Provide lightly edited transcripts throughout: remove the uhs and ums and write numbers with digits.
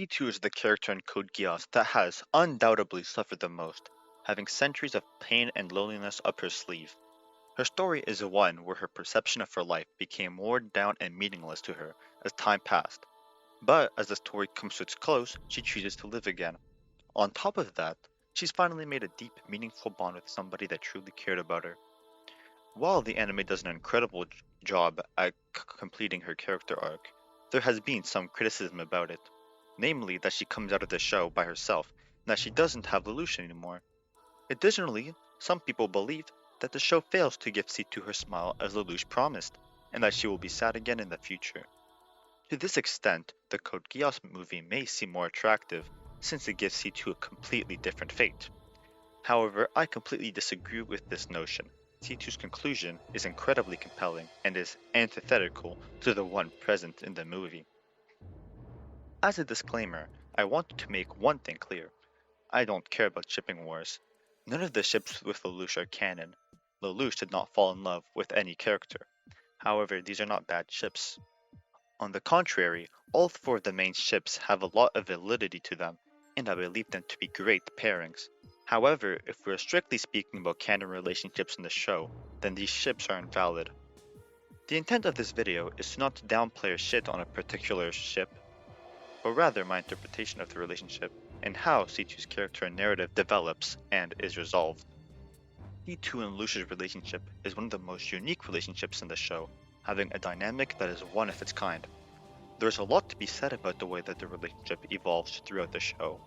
C2 is the character in Code Geass that has undoubtedly suffered the most, having centuries of pain and loneliness up her sleeve. Her story is one where her perception of her life became worn down and meaningless to her as time passed. But as the story comes to its close, she chooses to live again. On top of that, she's finally made a deep, meaningful bond with somebody that truly cared about her. While the anime does an incredible job at completing her character arc, there has been some criticism about it, namely that she comes out of the show by herself and that she doesn't have Lelouch anymore. Additionally, some people believe that the show fails to give C2 her smile as Lelouch promised, and that she will be sad again in the future. To this extent, the Code Geass movie may seem more attractive since it gives C2 a completely different fate. However, I completely disagree with this notion. C2's conclusion is incredibly compelling and is antithetical to the one present in the movie. As a disclaimer, I want to make one thing clear. I don't care about shipping wars. None of the ships with Lelouch are canon. Lelouch did not fall in love with any character. However, these are not bad ships. On the contrary, all four of the main ships have a lot of validity to them, and I believe them to be great pairings. However, if we're strictly speaking about canon relationships in the show, then these ships are invalid. The intent of this video is not to downplay or shit on a particular ship, but rather my interpretation of the relationship and how C2's character and narrative develops and is resolved. C2 and Lucia's relationship is one of the most unique relationships in the show, having a dynamic that is one of its kind. There's a lot to be said about the way that the relationship evolves throughout the show.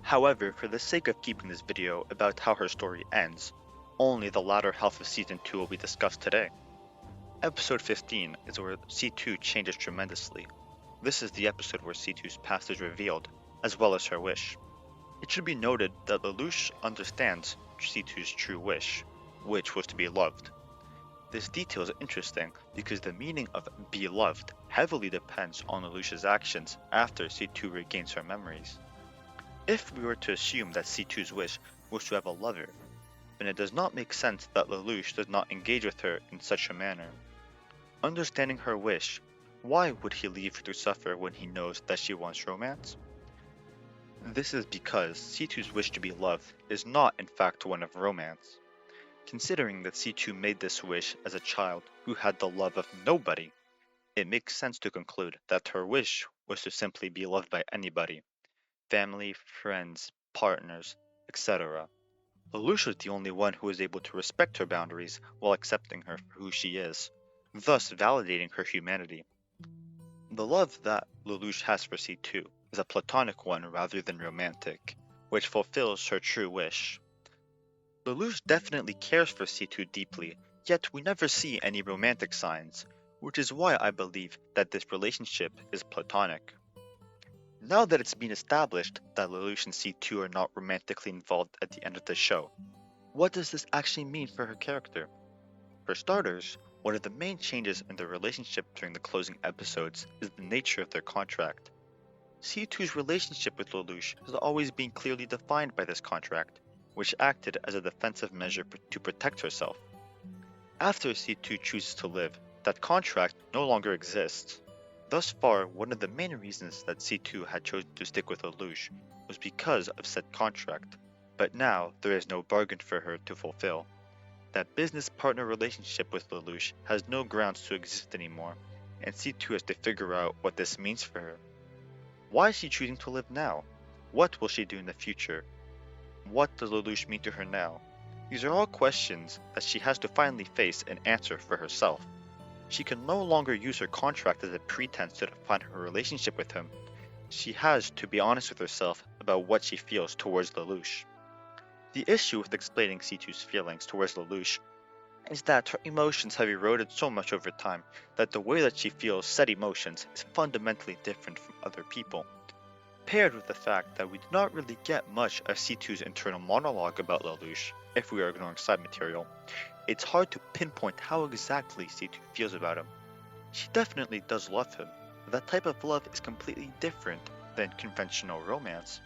However, for the sake of keeping this video about how her story ends, only the latter half of Season 2 will be discussed today. Episode 15 is where C2 changes tremendously. This is the episode where C2's past is revealed, as well as her wish. It should be noted that Lelouch understands C2's true wish, which was to be loved. This detail is interesting because the meaning of be loved heavily depends on Lelouch's actions after C2 regains her memories. If we were to assume that C2's wish was to have a lover, then it does not make sense that Lelouch does not engage with her in such a manner. Understanding her wish, why would he leave her to suffer when he knows that she wants romance? This is because C2's wish to be loved is not in fact one of romance. Considering that C2 made this wish as a child who had the love of nobody, it makes sense to conclude that her wish was to simply be loved by anybody. Family, friends, partners, etc. Lelouch was the only one who was able to respect her boundaries while accepting her for who she is, thus validating her humanity. The love that Lelouch has for C2 is a platonic one rather than romantic, which fulfills her true wish. Lelouch definitely cares for C2 deeply, yet we never see any romantic signs, which is why I believe that this relationship is platonic. Now that it's been established that Lelouch and C2 are not romantically involved at the end of the show, what does this actually mean for her character? For starters, one of the main changes in the relationship during the closing episodes is the nature of their contract. C2's relationship with Lelouch has always been clearly defined by this contract, which acted as a defensive measure to protect herself. After C2 chooses to live, that contract no longer exists. Thus far, one of the main reasons that C2 had chosen to stick with Lelouch was because of said contract, but now there is no bargain for her to fulfill. That business partner relationship with Lelouch has no grounds to exist anymore, and C2 has to figure out what this means for her. Why is she choosing to live now? What will she do in the future? What does Lelouch mean to her now? These are all questions that she has to finally face and answer for herself. She can no longer use her contract as a pretense to define her relationship with him. She has to be honest with herself about what she feels towards Lelouch. The issue with explaining C2's feelings towards Lelouch is that her emotions have eroded so much over time that the way that she feels said emotions is fundamentally different from other people. Paired with the fact that we do not really get much of C2's internal monologue about Lelouch, if we are ignoring side material, it's hard to pinpoint how exactly C2 feels about him. She definitely does love him, but that type of love is completely different than conventional romance.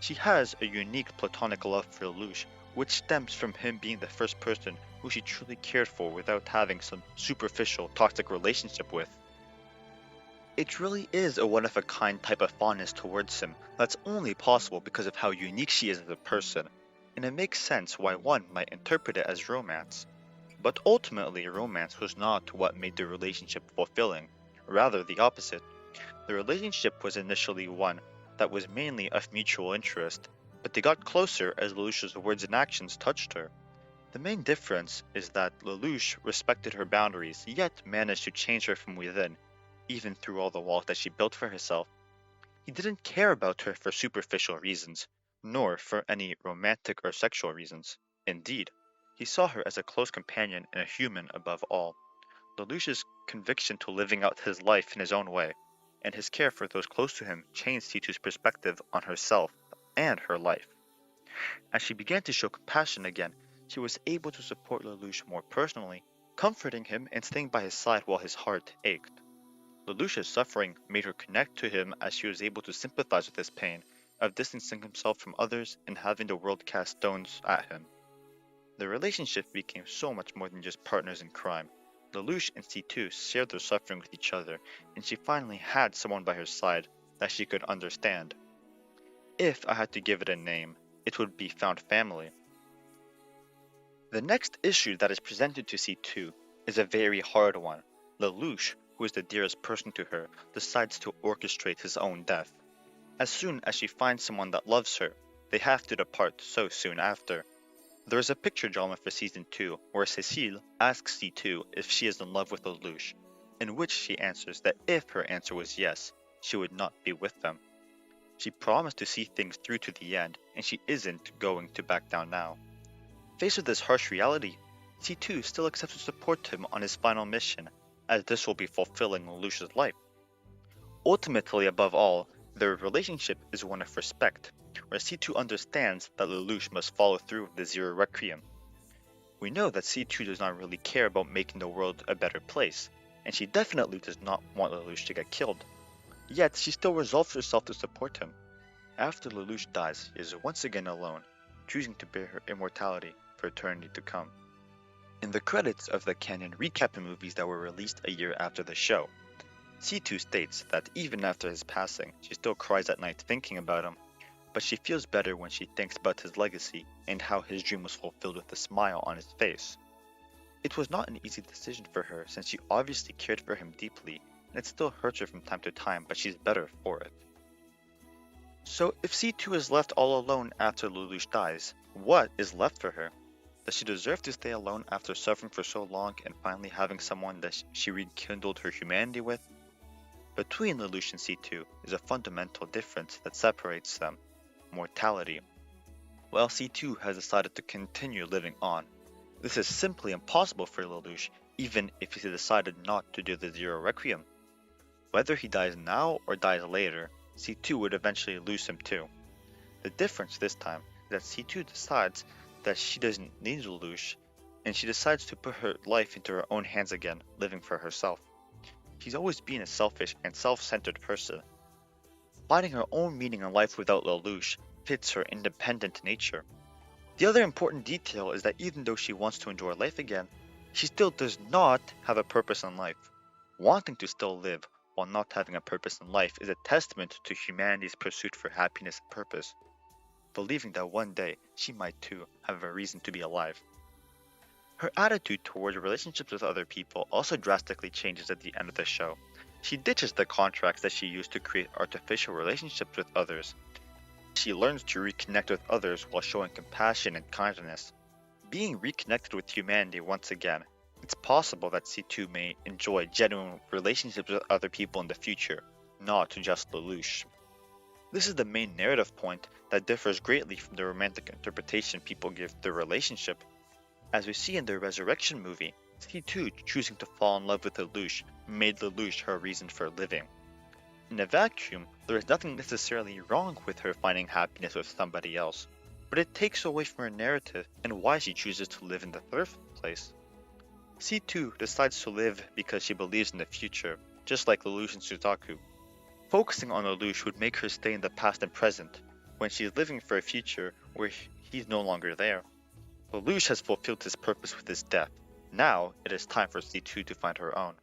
She has a unique platonic love for Lelouch, which stems from him being the first person who she truly cared for without having some superficial toxic relationship with. It really is a one-of-a-kind type of fondness towards him that's only possible because of how unique she is as a person, and it makes sense why one might interpret it as romance. But ultimately, romance was not what made the relationship fulfilling, rather the opposite. The relationship was initially one that was mainly of mutual interest, but they got closer as Lelouch's words and actions touched her. The main difference is that Lelouch respected her boundaries, yet managed to change her from within, even through all the walls that she built for herself. He didn't care about her for superficial reasons, nor for any romantic or sexual reasons. Indeed, he saw her as a close companion and a human above all. Lelouch's conviction to living out his life in his own way, and his care for those close to him changed C2's perspective on herself and her life. As she began to show compassion again, she was able to support Lelouch more personally, comforting him and staying by his side while his heart ached. Lelouch's suffering made her connect to him as she was able to sympathize with his pain of distancing himself from others and having the world cast stones at him. The relationship became so much more than just partners in crime. Lelouch and C2 shared their suffering with each other, and she finally had someone by her side that she could understand. If I had to give it a name, it would be found family. The next issue that is presented to C2 is a very hard one. Lelouch, who is the dearest person to her, decides to orchestrate his own death. As soon as she finds someone that loves her, they have to depart so soon after. There is a picture drama for season 2 where Cécile asks C2 if she is in love with Lelouch, in which she answers that if her answer was yes, she would not be with them. She promised to see things through to the end, and she isn't going to back down now. Faced with this harsh reality, C2 still accepts to support him on his final mission, as this will be fulfilling Lelouch's life. Ultimately, above all, their relationship is one of respect, where C2 understands that Lelouch must follow through with the Zero Requiem. We know that C2 does not really care about making the world a better place, and she definitely does not want Lelouch to get killed. Yet, she still resolves herself to support him. After Lelouch dies, she is once again alone, choosing to bear her immortality for eternity to come. In the credits of the canon recap movies that were released a year after the show, C2 states that even after his passing, she still cries at night thinking about him, but she feels better when she thinks about his legacy and how his dream was fulfilled with a smile on his face. It was not an easy decision for her since she obviously cared for him deeply, and it still hurts her from time to time, but she's better for it. So if C2 is left all alone after Lelouch dies, what is left for her? Does she deserve to stay alone after suffering for so long and finally having someone that she rekindled her humanity with? Between Lelouch and C2 is a fundamental difference that separates them: mortality. While C2 has decided to continue living on, this is simply impossible for Lelouch even if he decided not to do the Zero Requiem. Whether he dies now or dies later, C2 would eventually lose him too. The difference this time is that C2 decides that she doesn't need Lelouch, and she decides to put her life into her own hands again, living for herself. She's always been a selfish and self-centered person. Finding her own meaning in life without Lelouch fits her independent nature. The other important detail is that even though she wants to enjoy life again, she still does not have a purpose in life. Wanting to still live while not having a purpose in life is a testament to humanity's pursuit for happiness and purpose, believing that one day she might too have a reason to be alive. Her attitude towards relationships with other people also drastically changes at the end of the show. She ditches the contracts that she used to create artificial relationships with others. She learns to reconnect with others while showing compassion and kindness. Being reconnected with humanity once again, it's possible that C2 may enjoy genuine relationships with other people in the future, not just Lelouch. This is the main narrative point that differs greatly from the romantic interpretation people give the relationship. As we see in the Resurrection movie, C2 choosing to fall in love with Lelouch made Lelouch her reason for living. In a vacuum, there is nothing necessarily wrong with her finding happiness with somebody else, but it takes away from her narrative and why she chooses to live in the first place. C2 decides to live because she believes in the future, just like Lelouch and Suzaku. Focusing on Lelouch would make her stay in the past and present, when she is living for a future where he's no longer there. Lelouch has fulfilled his purpose with his death. Now it is time for C2 to find her own.